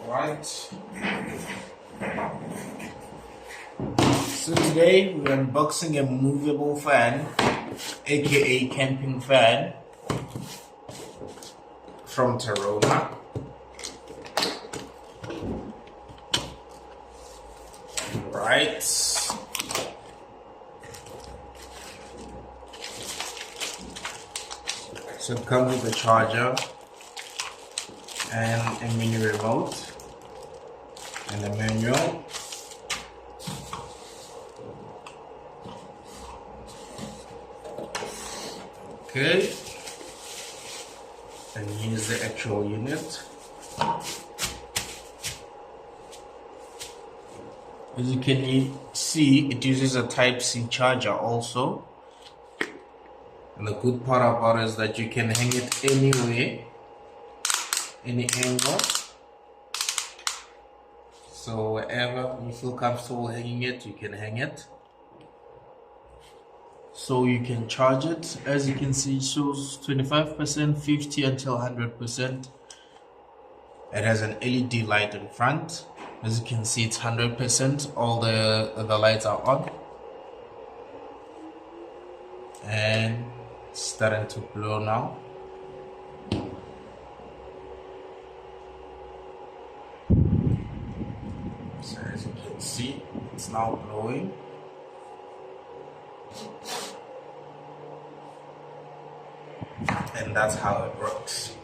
Alright. So today we're unboxing a movable fan, aka camping fan, from Terrona. Right. So it comes with a charger and a mini remote and a manual. Okay, and here's the actual unit. As you can see, it uses a Type-C charger also. And the good part about it is that you can hang it anywhere, any angle. So wherever you feel comfortable hanging it, you can hang it. So you can charge it. As you can see, it shows 25%, 50 until 100%. It has an LED light in front. As you can see, it's 100%. All the lights are on. And it's starting to blow now. So as you can see, it's now blowing. And that's how it works.